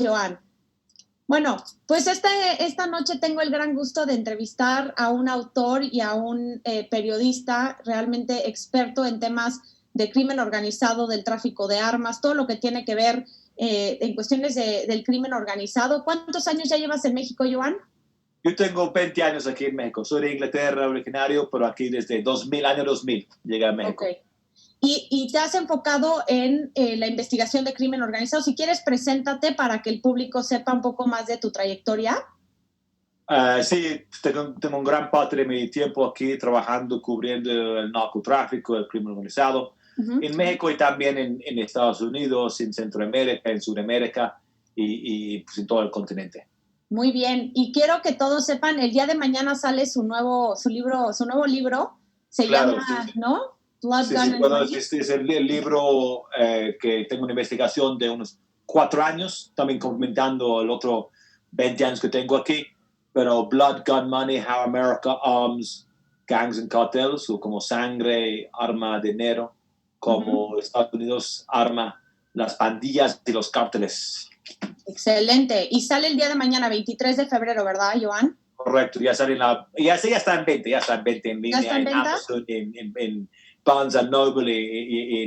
Joan. Bueno, pues esta noche tengo el gran gusto de entrevistar a un autor y a un periodista realmente experto en temas de crimen organizado, del tráfico de armas, todo lo que tiene que ver en cuestiones del crimen organizado. ¿Cuántos años ya llevas en México, Joan? Yo tengo 20 años aquí en México. Soy de Inglaterra originario, pero aquí desde 2000, año 2000, llegué a México. Okay. Y te has enfocado en la investigación de crimen organizado. Si quieres, preséntate para que el público sepa un poco más de tu trayectoria. Sí, tengo un gran parte de mi tiempo aquí trabajando, cubriendo el narcotráfico, el crimen organizado, en México y también en Estados Unidos, en Centroamérica, en Sudamérica y pues en todo el continente. Muy bien, y quiero que todos sepan, el día de mañana sale su nuevo libro, se llama, Sí. ¿no? Blood, Sí, Gun sí. and Bueno, Money. este es el libro que tengo una investigación de unos 4 años, también complementando el otro 20 años que tengo aquí, pero Blood, Gun, Money, How America Arms Gangs and Cartels, o como sangre, arma, dinero, como Estados Unidos arma las pandillas y los cárteles. Excelente. Y sale el día de mañana, 23 de febrero, ¿verdad, Joan? Correcto, ya sale ya está en venta, en línea, en Amazon, en Barnes & Noble,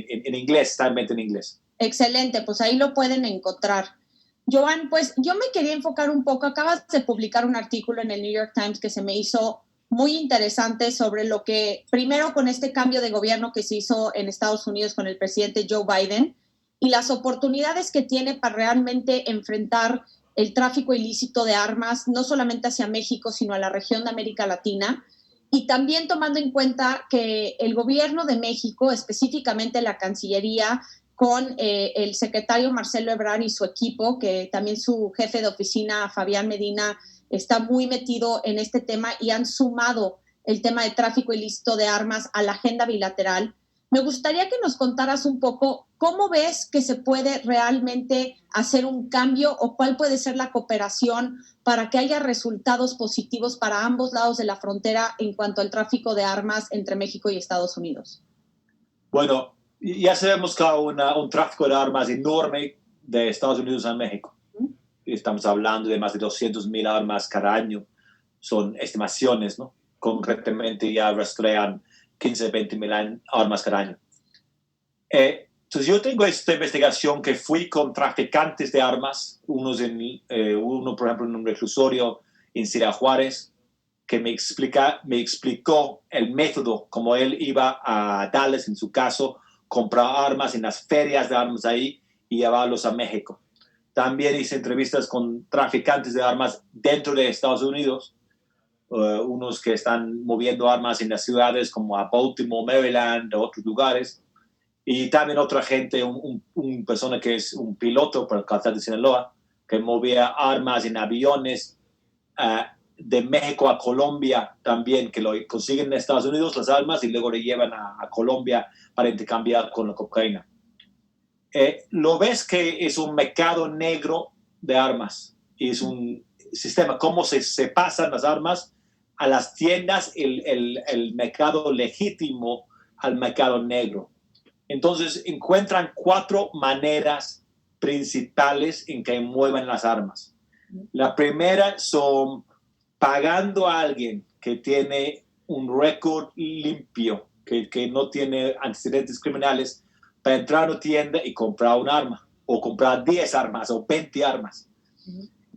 en inglés, está en venta en inglés. Excelente, pues ahí lo pueden encontrar. Joan, pues yo me quería enfocar un poco, acabas de publicar un artículo en el New York Times que se me hizo muy interesante sobre lo que, primero con este cambio de gobierno que se hizo en Estados Unidos con el presidente Joe Biden y las oportunidades que tiene para realmente enfrentar el tráfico ilícito de armas, no solamente hacia México, sino a la región de América Latina. Y también tomando en cuenta que el gobierno de México, específicamente la Cancillería, con el secretario Marcelo Ebrard y su equipo, que también su jefe de oficina, Fabián Medina, está muy metido en este tema y han sumado el tema de tráfico ilícito de armas a la agenda bilateral. Me gustaría que nos contaras un poco cómo ves que se puede realmente hacer un cambio o cuál puede ser la cooperación para que haya resultados positivos para ambos lados de la frontera en cuanto al tráfico de armas entre México y Estados Unidos. Bueno, ya sabemos que hay un tráfico de armas enorme de Estados Unidos a México. Estamos hablando de más de 200,000 armas cada año. Son estimaciones, ¿no? Concretamente ya rastrean 15, 20,000 armas cada año. Entonces yo tengo esta investigación que fui con traficantes de armas, uno por ejemplo en un reclusorio en Ciudad Juárez, que me explicó el método, como él iba a Dallas, en su caso, comprar armas en las ferias de armas ahí y llevarlos a México. También hice entrevistas con traficantes de armas dentro de Estados Unidos, unos que están moviendo armas en las ciudades como a Baltimore, Maryland, o otros lugares. Y también otra gente, un persona que es un piloto para el cartel de Sinaloa, que movía armas en aviones de México a Colombia también, que lo consiguen en Estados Unidos las armas y luego le llevan a Colombia para intercambiar con la cocaína. Lo ves que es un mercado negro de armas y es un sistema, cómo se pasan las armas a las tiendas, el mercado legítimo al mercado negro. Entonces encuentran 4 maneras principales en que muevan las armas. La primera son pagando a alguien que tiene un récord limpio, que no tiene antecedentes criminales, para entrar a una tienda y comprar un arma, o comprar 10 armas o 20 armas.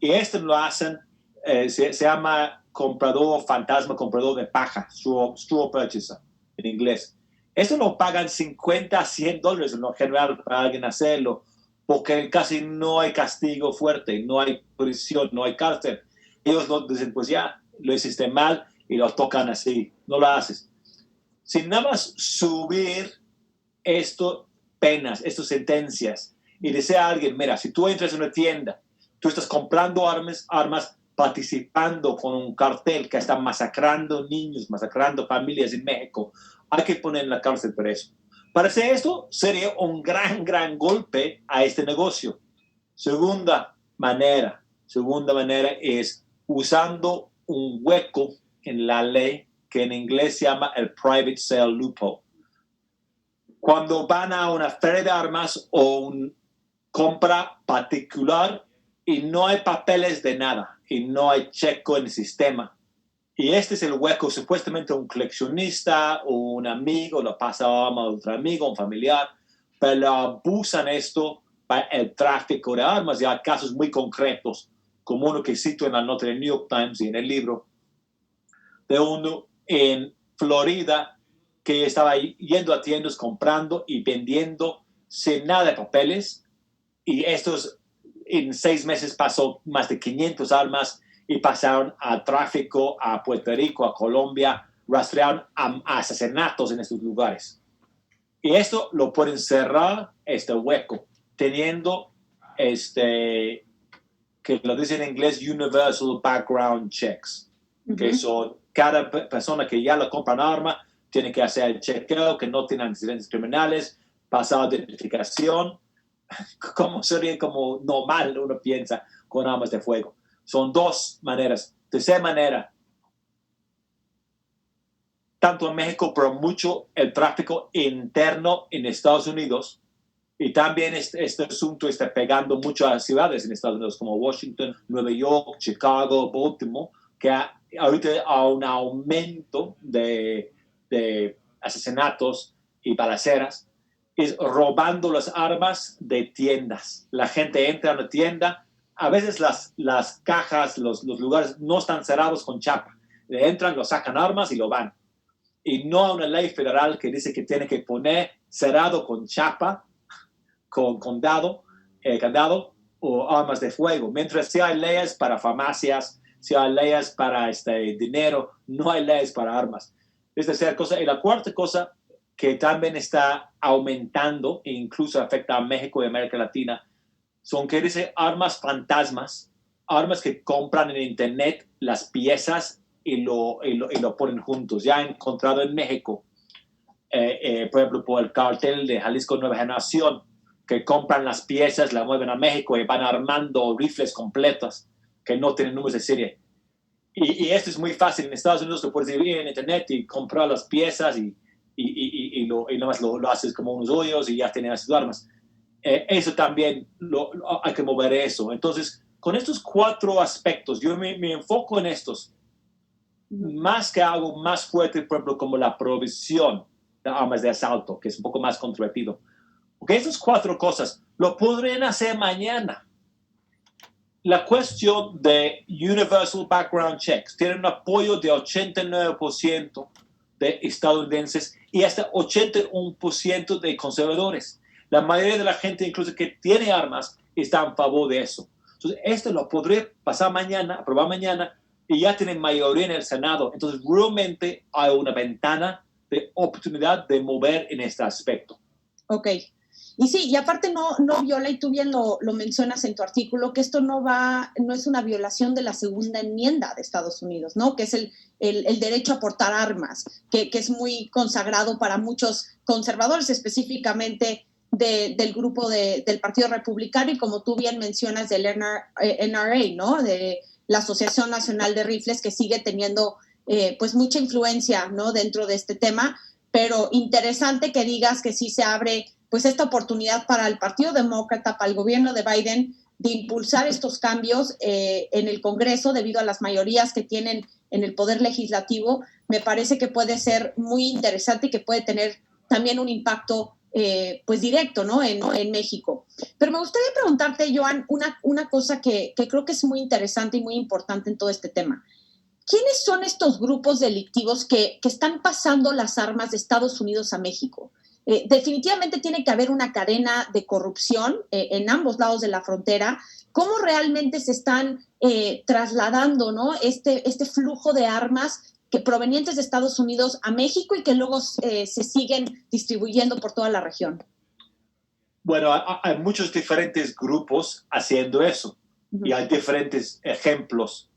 Y esto lo hacen, se llama comprador fantasma, comprador de paja, straw purchaser en inglés. Esto lo pagan $50 a $100 en lo general para alguien hacerlo, porque casi no hay castigo fuerte, no hay prisión, no hay cárcel. Ellos no dicen, pues ya, lo hiciste mal y lo tocan así, no lo haces. Sin nada más subir penas, estas sentencias, y decir a alguien, mira, si tú entras en una tienda, tú estás comprando armas, participando con un cartel que está masacrando niños, masacrando familias en México, hay que poner en la cárcel por eso. Para hacer esto sería un gran golpe a este negocio. Segunda manera es usando un hueco en la ley que en inglés se llama el private sale loophole. Cuando van a una feria de armas o una compra particular y no hay papeles de nada, y no hay checo en el sistema. Y este es el hueco, supuestamente un coleccionista o un amigo lo pasa a otro amigo, un familiar, pero abusan esto para el tráfico de armas. Y hay casos muy concretos, como uno que cito en la nota del New York Times y en el libro, de uno en Florida que estaba yendo a tiendas comprando y vendiendo sin nada de papeles. Y estos en 6 meses pasó más de 500 armas y pasaron al tráfico a Puerto Rico, a Colombia, rastrearon a asesinatos en estos lugares. Y esto lo pueden cerrar, este hueco, teniendo que lo dicen en inglés, universal background checks, que son cada persona que ya lo compra un arma, tiene que hacer el chequeo, que no tiene antecedentes criminales, pasar identificación, como sería como normal uno piensa con armas de fuego. Son 2 maneras. Tercera manera, tanto en México, pero mucho el tráfico interno en Estados Unidos. Y también este asunto está pegando mucho a las ciudades en Estados Unidos, como Washington, Nueva York, Chicago, Baltimore, que ahorita hay un aumento de asesinatos y balaceras, es robando las armas de tiendas. La gente entra a una tienda, a veces las cajas, los lugares no están cerrados con chapa. Entran, lo sacan armas y lo van. Y no hay una ley federal que dice que tiene que poner cerrado con chapa, con candado o armas de fuego. Mientras sí hay leyes para farmacias, sí hay leyes para dinero, no hay leyes para armas. Es tercera cosa. Y la cuarta cosa que también está aumentando e incluso afecta a México y América Latina son que dice armas fantasmas, armas que compran en internet las piezas y lo ponen juntos. Ya he encontrado en México, por ejemplo, por el cartel de Jalisco Nueva Generación, que compran las piezas, las mueven a México y van armando rifles completos que no tienen números de serie. Y esto es muy fácil. En Estados Unidos lo puedes ir en internet y comprar las piezas y nomás lo haces como unos hoyos y ya tienes sus armas. Eso también hay que mover eso. Entonces, con estos 4 aspectos, yo me enfoco en estos, más que algo más fuerte, por ejemplo, como la provisión de armas de asalto, que es un poco más controvertido. Porque esas 4 cosas lo podrían hacer mañana. La cuestión de Universal Background Checks tiene un apoyo de 89% de estadounidenses y hasta 81% de conservadores. La mayoría de la gente, incluso que tiene armas, está en favor de eso. Entonces, esto lo podría pasar mañana, aprobar mañana, y ya tienen mayoría en el Senado. Entonces, realmente hay una ventana de oportunidad de mover en este aspecto. Ok. Y sí, y aparte no viola, y tú bien lo mencionas en tu artículo, que esto no es una violación de la segunda enmienda de Estados Unidos, ¿no? Que es el derecho a portar armas, que es muy consagrado para muchos conservadores, específicamente del grupo del Partido Republicano, y como tú bien mencionas del NRA, ¿no? De la Asociación Nacional de Rifles, que sigue teniendo pues mucha influencia, ¿no? Dentro de este tema, pero interesante que digas que sí se abre pues esta oportunidad para el Partido Demócrata, para el gobierno de Biden, de impulsar estos cambios en el Congreso debido a las mayorías que tienen en el Poder Legislativo. Me parece que puede ser muy interesante y que puede tener también un impacto pues directo, ¿no? en México. Pero me gustaría preguntarte, Joan, una cosa que creo que es muy interesante y muy importante en todo este tema. ¿Quiénes son estos grupos delictivos que están pasando las armas de Estados Unidos a México? Definitivamente tiene que haber una cadena de corrupción en ambos lados de la frontera. ¿Cómo realmente se están trasladando, ¿no? este flujo de armas provenientes de Estados Unidos a México y que luego se siguen distribuyendo por toda la región? Bueno, hay muchos diferentes grupos haciendo eso y hay diferentes ejemplos.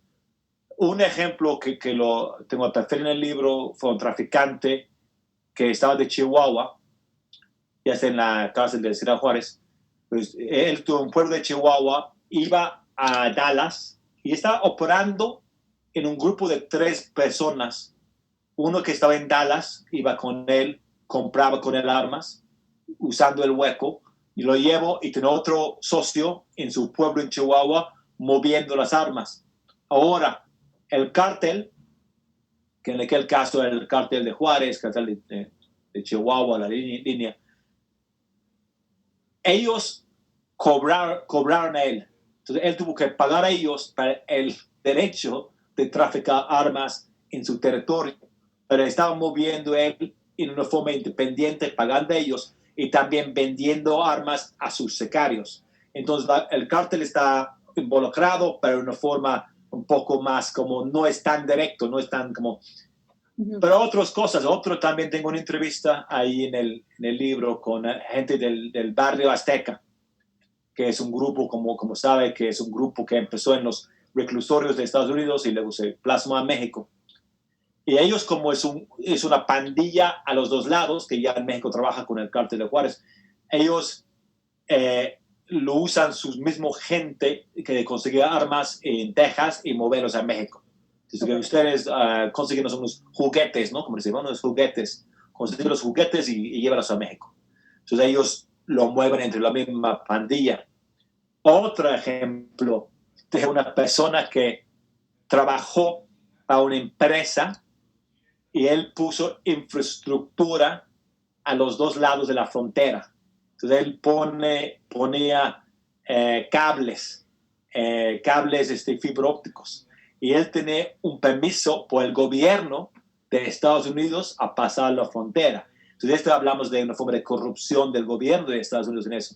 Un ejemplo que lo tengo a perfil en el libro fue un traficante que estaba de Chihuahua, ya está en la cárcel de Ciudad Juárez. Pues él tuvo un pueblo de Chihuahua, iba a Dallas y estaba operando en un grupo de 3 personas. Uno que estaba en Dallas iba con él, compraba con él armas, usando el hueco, y lo llevo, y tiene otro socio en su pueblo en Chihuahua, moviendo las armas. Ahora, el cártel, que en aquel caso era el cártel de Juárez, cártel de Chihuahua, la línea, ellos cobraron a él. Entonces, él tuvo que pagar a ellos para el derecho de traficar armas en su territorio, pero estaban moviendo él en una forma independiente, pagando a ellos y también vendiendo armas a sus sicarios. Entonces, el cártel está involucrado, pero de una forma un poco más como no es tan directo, no es tan como... Pero otras cosas, también tengo una entrevista ahí en el libro con gente del barrio Azteca, que es un grupo, como sabe, que es un grupo que empezó en los reclusorios de Estados Unidos y luego se plasmó a México. Y ellos, como es una pandilla a los dos lados, que ya en México trabaja con el cártel de Juárez, ellos lo usan sus mismos gente que conseguía armas en Texas y moverlos a México. Entonces, que ustedes consiguen unos juguetes, ¿no? Como decimos, unos juguetes. Consiguen los juguetes y llévalos a México. Entonces, ellos lo mueven entre la misma pandilla. Otro ejemplo de una persona que trabajó para una empresa y él puso infraestructura a los dos lados de la frontera. Entonces él ponía cables fibra ópticos. Y él tenía un permiso por el gobierno de Estados Unidos a pasar la frontera. Entonces esto hablamos de una forma de corrupción del gobierno de Estados Unidos en eso.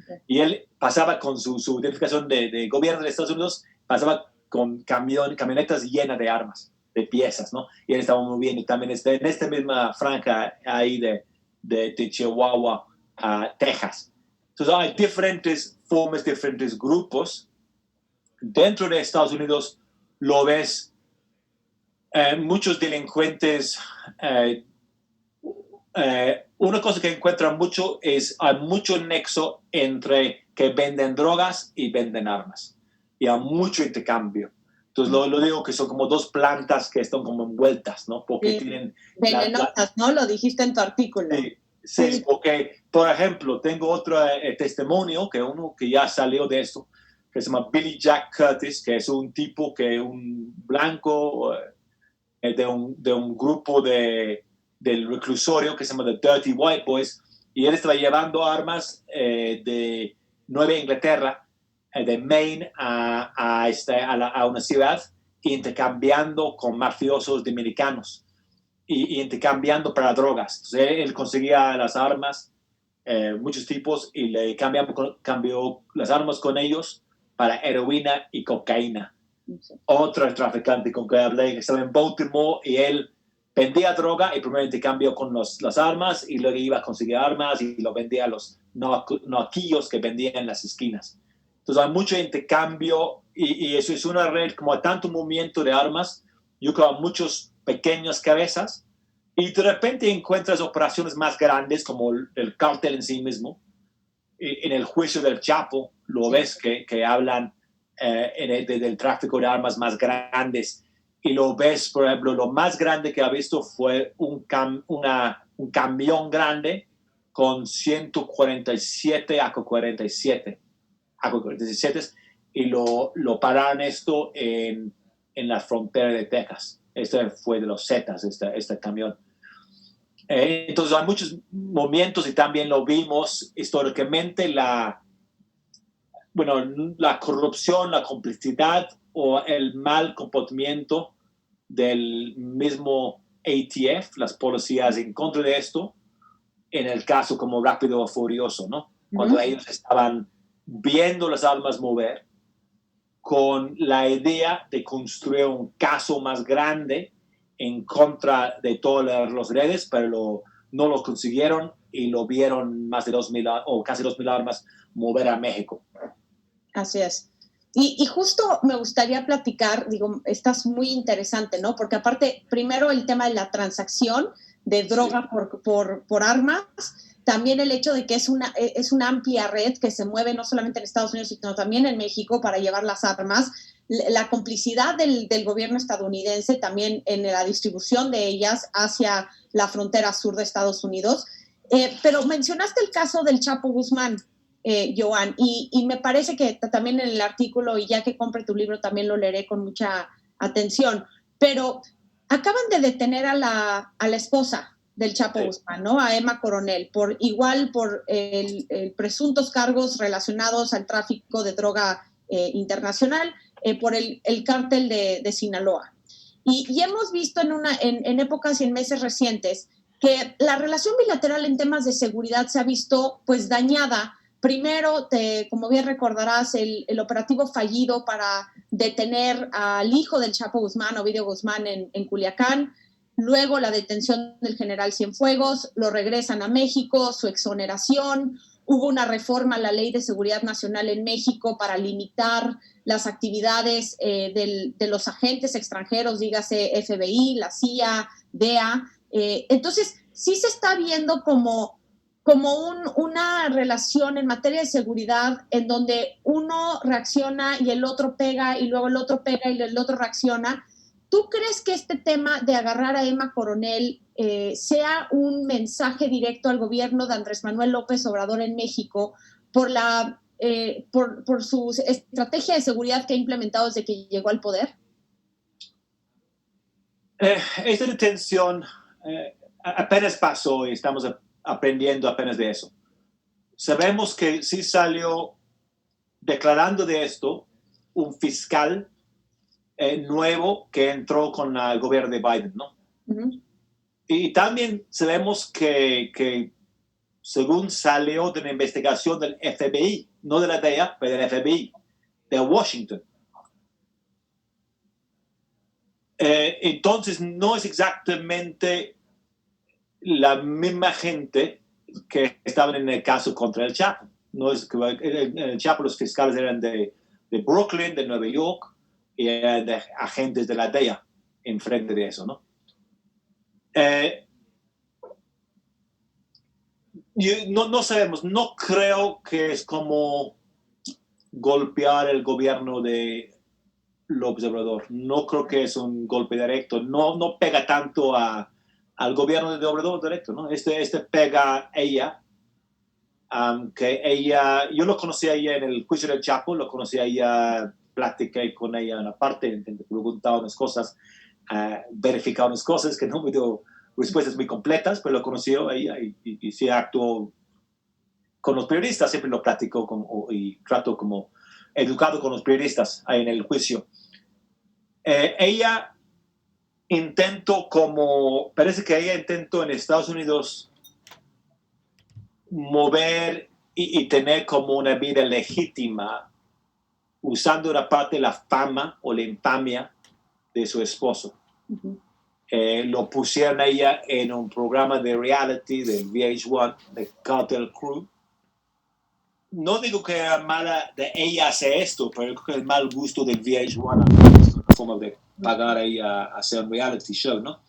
Okay. Y él pasaba con su identificación de gobierno de Estados Unidos, pasaba con camionetas llenas de armas, de piezas, ¿no? Y él estaba muy bien. Y también en esta misma franja ahí de Chihuahua a Texas. Entonces hay diferentes formas, diferentes grupos. Dentro de Estados Unidos lo ves, muchos delincuentes. Una cosa que encuentran mucho es hay mucho nexo entre que venden drogas y venden armas. Y hay mucho intercambio. Entonces lo digo que son como dos plantas que están como envueltas, ¿no? Porque sí, tienen... venenosas, ¿no? Lo dijiste en tu artículo. Sí, porque, por ejemplo, tengo otro testimonio, que uno que ya salió de esto, que se llama Billy Jack Curtis, que es un tipo un blanco de un grupo del reclusorio que se llama The Dirty White Boys, y él estaba llevando armas de Nueva Inglaterra, de Maine a una ciudad, intercambiando con mafiosos dominicanos y intercambiando para drogas. Entonces él conseguía las armas, muchos tipos, y le cambió las armas con ellos para heroína y cocaína. Sí. Otro traficante con que hablé que estaba en Baltimore y él vendía droga y primero intercambió con las armas y luego iba a conseguir armas y lo vendía a los noquillos que vendían en las esquinas. Entonces hay mucho intercambio y eso es una red, como hay tanto movimiento de armas, yo creo que muchos pequeñas cabezas y de repente encuentras operaciones más grandes como el cártel en sí mismo. En el juicio del Chapo lo ves que hablan del tráfico de armas más grandes y lo ves, por ejemplo, lo más grande que ha visto fue un camión grande con 147 AK-47 y lo pararon esto en la frontera de Texas. Este fue de los Zetas, este camión. Entonces hay muchos movimientos y también lo vimos históricamente, la corrupción, la complicidad o el mal comportamiento del mismo ATF, las policías en contra de esto, en el caso como Rápido o Furioso, ¿no? Cuando ellos estaban viendo las armas mover con la idea de construir un caso más grande en contra de todas las redes, pero no lo consiguieron y lo vieron más de 2,000 o casi 2,000 armas mover a México. Así es. Y justo me gustaría platicar, digo, estás muy interesante, ¿no? Porque aparte, primero el tema de la transacción de droga sí. por armas, también el hecho de que es una amplia red que se mueve no solamente en Estados Unidos, sino también en México para llevar las armas, la complicidad del gobierno estadounidense también en la distribución de ellas hacia la frontera sur de Estados Unidos. Pero mencionaste el caso del Chapo Guzmán. Joan. Y me parece que también en el artículo, y ya que compre tu libro también lo leeré con mucha atención, pero acaban de detener a la esposa del Chapo Guzmán, ¿no? A Emma Coronel, por presuntos cargos relacionados al tráfico de droga internacional por el cártel de Sinaloa. Y hemos visto en épocas y en meses recientes que la relación bilateral en temas de seguridad se ha visto pues dañada. Primero, como bien recordarás, el operativo fallido para detener al hijo del Chapo Guzmán, Ovidio Guzmán, en Culiacán. Luego la detención del general Cienfuegos, lo regresan a México, su exoneración. Hubo una reforma a la Ley de Seguridad Nacional en México para limitar las actividades de los agentes extranjeros, dígase FBI, la CIA, DEA. Entonces, sí se está viendo como una relación en materia de seguridad en donde uno reacciona y el otro pega y luego el otro pega y el otro reacciona. ¿Tú crees que este tema de agarrar a Emma Coronel sea un mensaje directo al gobierno de Andrés Manuel López Obrador en México por su estrategia de seguridad que ha implementado desde que llegó al poder? Esta detención apenas pasó y estamos aprendiendo apenas de eso. Sabemos que sí salió declarando de esto un fiscal nuevo que entró con el gobierno de Biden, ¿no? Uh-huh. Y también sabemos que según salió de una investigación del FBI, no de la DEA, pero del FBI, de Washington. Entonces no es exactamente la misma gente que estaban en el caso contra el Chapo. No es que en el Chapo los fiscales eran de Brooklyn, de Nueva York, y eran de agentes de la DEA enfrente de eso, ¿no? No sabemos, no creo que es como golpear el gobierno de López Obrador. No creo que es un golpe directo. No pega tanto al gobierno de Obrador directo, ¿no? Este pega a ella, que ella, yo lo conocí a ella en el juicio del Chapo, lo conocí a ella, platiqué con ella en la parte, preguntaba unas cosas, verificaba unas cosas que no me dio respuestas muy completas, pero lo conocí a ella y sí actuó con los periodistas, siempre lo platico y trato como educado con los periodistas ahí en el juicio. Ella parece que ella intentó en Estados Unidos mover y tener como una vida legítima usando una parte de la fama o la infamia de su esposo. Uh-huh. Lo pusieron a ella en un programa de reality de VH1, de Cartel Crew. No digo que era mala de ella hacer esto, pero creo que es mal gusto del VH1, una forma de pagar a ella a hacer un reality show, ¿no?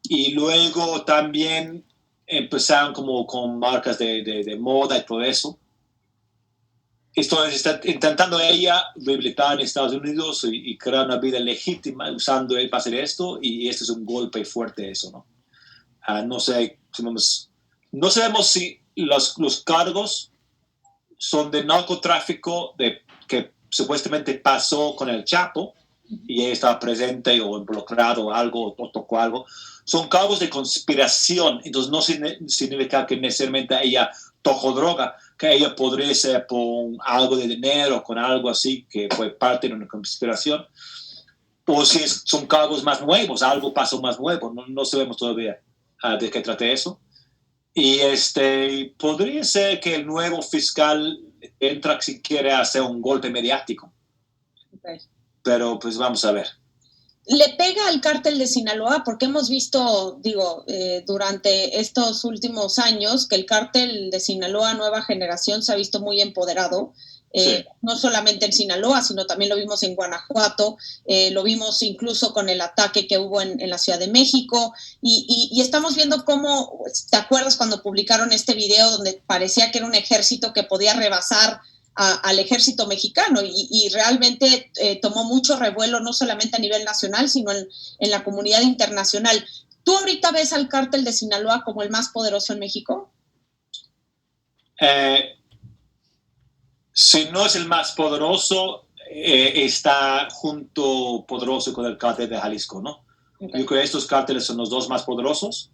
Y luego también empezaron como con marcas de moda y todo eso. Entonces está intentando ella rehabilitar en Estados Unidos y crear una vida legítima usando él para hacer esto, y este es un golpe fuerte eso, ¿no? No sabemos si los cargos son de narcotráfico que supuestamente pasó con el Chapo y ella estaba presente o involucrado o algo o tocó algo. Son cargos de conspiración, entonces no significa que necesariamente ella tocó droga, que ella podría ser por algo de dinero, con algo así que fue parte de una conspiración, o si son cargos más nuevos, algo pasó más nuevo, no sabemos todavía de qué trata eso. Y podría ser que el nuevo fiscal entra si quiere hacer un golpe mediático. Okay. Pero pues vamos a ver. Le pega al cártel de Sinaloa porque hemos visto, durante estos últimos años que el cártel de Sinaloa Nueva Generación se ha visto muy empoderado. Sí. No solamente en Sinaloa, sino también lo vimos en Guanajuato, lo vimos incluso con el ataque que hubo en la Ciudad de México, y estamos viendo cómo, ¿te acuerdas cuando publicaron este video donde parecía que era un ejército que podía rebasar al ejército mexicano y realmente tomó mucho revuelo no solamente a nivel nacional, sino en la comunidad internacional? ¿Tú ahorita ves al cártel de Sinaloa como el más poderoso en México? Si no es el más poderoso, está junto poderoso con el cártel de Jalisco, ¿no? Okay. Yo creo que estos cárteles son los dos más poderosos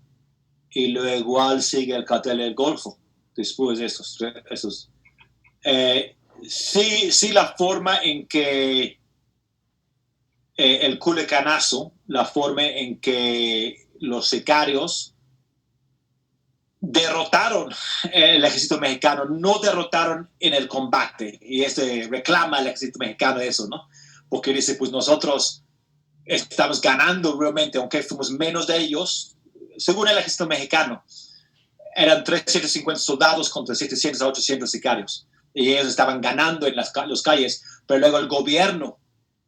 y luego igual sigue el cártel del Golfo después de estos. Sí, la forma en que el culicanazo, la forma en que los sicarios derrotaron el ejército mexicano, no derrotaron en el combate, y reclama el ejército mexicano eso, ¿no? Porque dice, pues nosotros estamos ganando realmente, aunque fuimos menos de ellos, según el ejército mexicano, eran 350 soldados contra 700 a 800 sicarios, y ellos estaban ganando en las calles, pero luego el gobierno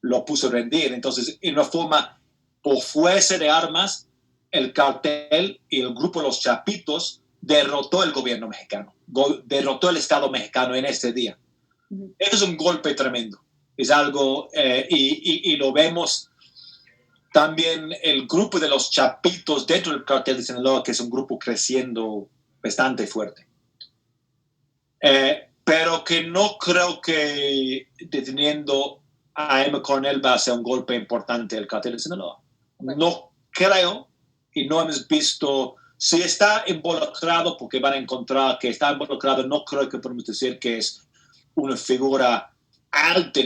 lo puso a rendir. Entonces, en una forma, por fuerza de armas, el cartel y el grupo de los Chapitos derrotó el gobierno mexicano, derrotó el Estado mexicano en este día. Eso es un golpe tremendo. Es algo, y lo vemos también el grupo de los Chapitos dentro del cartel de Sinaloa, que es un grupo creciendo bastante fuerte. Pero que no creo que deteniendo a Emma Coronel va a ser un golpe importante el cartel de Sinaloa. No creo, y no hemos visto, si está involucrado, porque van a encontrar que está involucrado, no creo que podemos decir que es una figura alta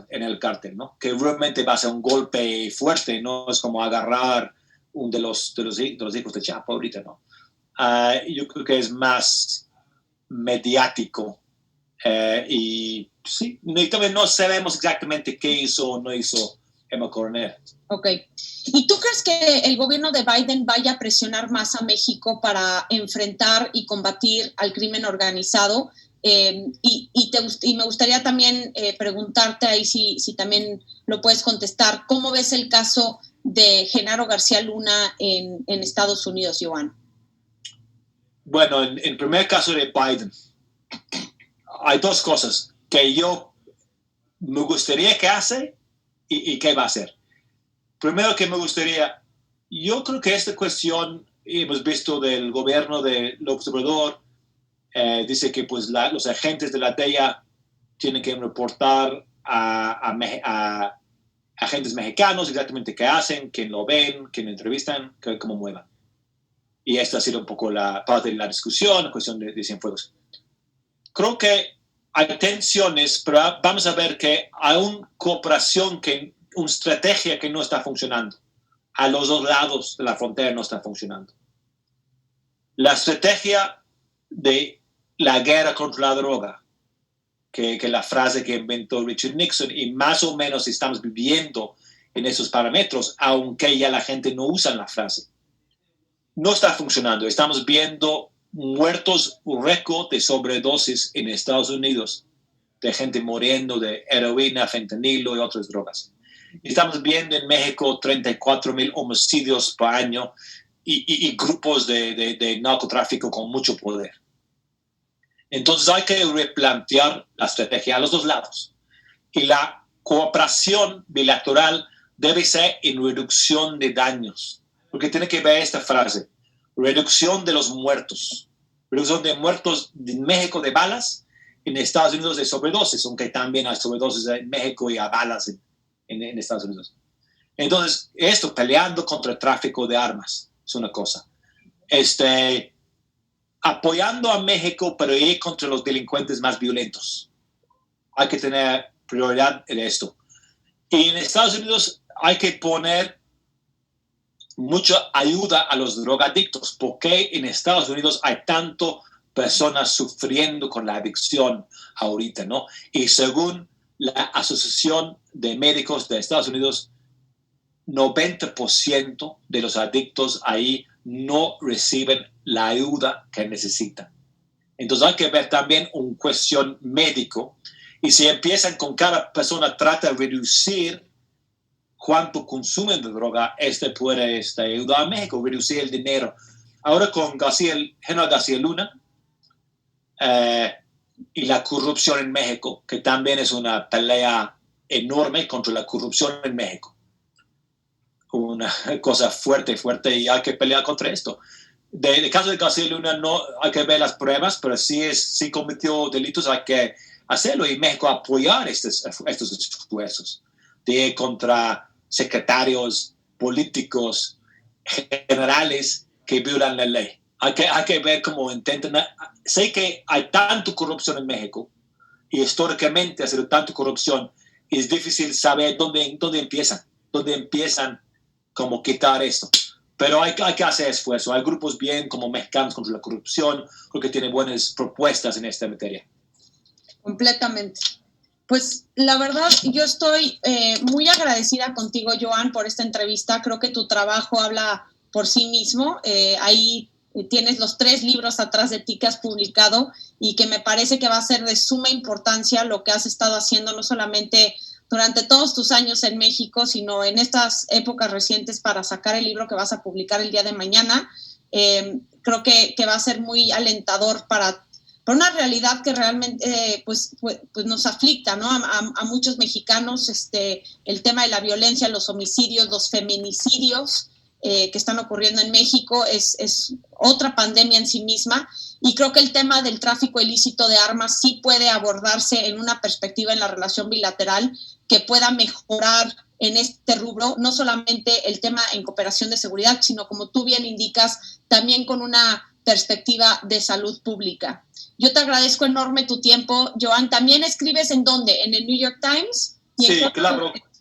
en el cartel, ¿no? Que realmente va a ser un golpe fuerte, no es como agarrar uno de los hijos de Chapo ahorita, ¿no? Yo creo que es más mediático. Y sí, también no sabemos exactamente qué hizo o no hizo Emma Coronel. Ok. ¿Y tú crees que el gobierno de Biden vaya a presionar más a México para enfrentar y combatir al crimen organizado? Y me gustaría también preguntarte ahí si también lo puedes contestar. ¿Cómo ves el caso de Genaro García Luna en Estados Unidos, Joan? Bueno, en el primer caso de Biden, hay dos cosas que yo me gustaría que hace y qué va a hacer. Primero que me gustaría, yo creo que esta cuestión hemos visto del gobierno de López Obrador, dice que pues los agentes de la DEA tienen que reportar a agentes mexicanos exactamente qué hacen, quién lo ven, quién lo entrevistan, cómo muevan. Y esta ha sido un poco la parte de la discusión, la cuestión de Cienfuegos. Creo que hay tensiones, pero vamos a ver que hay una cooperación, una estrategia que no está funcionando. A los dos lados de la frontera no está funcionando. La estrategia de la guerra contra la droga, que la frase que inventó Richard Nixon, y más o menos estamos viviendo en esos parámetros, aunque ya la gente no usa la frase. No está funcionando. Estamos viendo muertos récord de sobredosis en Estados Unidos, de gente muriendo de heroína, fentanilo y otras drogas. Estamos viendo en México 34,000 homicidios por año y grupos de narcotráfico con mucho poder. Entonces hay que replantear la estrategia a los dos lados. Y la cooperación bilateral debe ser en reducción de daños. Porque tiene que ver esta frase, reducción de los muertos. Reducción de muertos en México de balas, en Estados Unidos de sobredosis, aunque también hay sobredosis en México y a balas en Estados Unidos. Entonces, esto, peleando contra el tráfico de armas, es una cosa. Apoyando a México, pero ir contra los delincuentes más violentos. Hay que tener prioridad en esto. Y en Estados Unidos hay que poner mucha ayuda a los drogadictos, porque en Estados Unidos hay tanto personas sufriendo con la adicción ahorita, ¿no? Y según la Asociación de Médicos de Estados Unidos, 90% de los adictos ahí no reciben la ayuda que necesitan. Entonces hay que ver también una cuestión médico, y si empiezan con cada persona, trata de reducir cuánto consumen de droga, puede ayudar a México, reducir el dinero. Ahora con Genaro García Luna y la corrupción en México, que también es una pelea enorme contra la corrupción en México. Una cosa fuerte, y hay que pelear contra esto. Del caso de García Luna no hay que ver las pruebas, pero si cometió delitos hay que hacerlo y México apoyar estos esfuerzos de contra secretarios políticos generales que violan la ley. Hay que ver cómo intentan. Sé que hay tanta corrupción en México y históricamente ha sido tanta corrupción, es difícil saber dónde empiezan como quitar esto. Pero hay que hacer esfuerzo. Hay grupos bien como Mexicanos contra la Corrupción, creo que tienen buenas propuestas en esta materia. Completamente. Pues la verdad, yo estoy muy agradecida contigo, Joan, por esta entrevista. Creo que tu trabajo habla por sí mismo. Ahí tienes los 3 libros atrás de ti que has publicado y que me parece que va a ser de suma importancia lo que has estado haciendo, no solamente durante todos tus años en México, sino en estas épocas recientes para sacar el libro que vas a publicar el día de mañana. Creo que va a ser muy alentador para una realidad que realmente pues nos aflicta, ¿no? A muchos mexicanos, el tema de la violencia, los homicidios, los feminicidios que están ocurriendo en México es otra pandemia en sí misma, y creo que el tema del tráfico ilícito de armas sí puede abordarse en una perspectiva en la relación bilateral que pueda mejorar en este rubro, no solamente el tema en cooperación de seguridad, sino como tú bien indicas, también con una perspectiva de salud pública. Yo te agradezco enorme tu tiempo, Joan. ¿También escribes en dónde? ¿En el New York Times? Sí,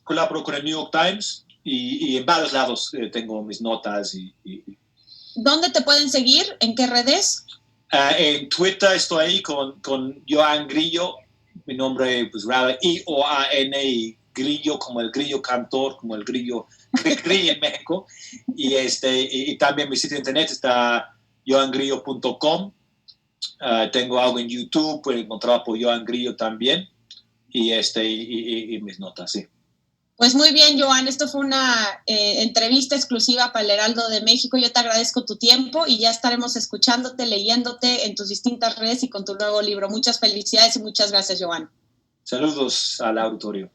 colaboro con el New York Times y en varios lados tengo mis notas. ¿Dónde te pueden seguir? ¿En qué redes? En Twitter estoy ahí con Joan Grillo, mi nombre pues raro, I-O-A-N, y Grillo como el grillo cantor, como el grillo en México. Y también mi sitio de internet está joangrillo.com. Tengo algo en YouTube, pueden encontrar por Joan Grillo también. Y mis notas, sí. Pues muy bien, Joan, esto fue una entrevista exclusiva para el Heraldo de México. Yo te agradezco tu tiempo y ya estaremos escuchándote, leyéndote en tus distintas redes y con tu nuevo libro. Muchas felicidades y muchas gracias, Joan. Saludos al auditorio.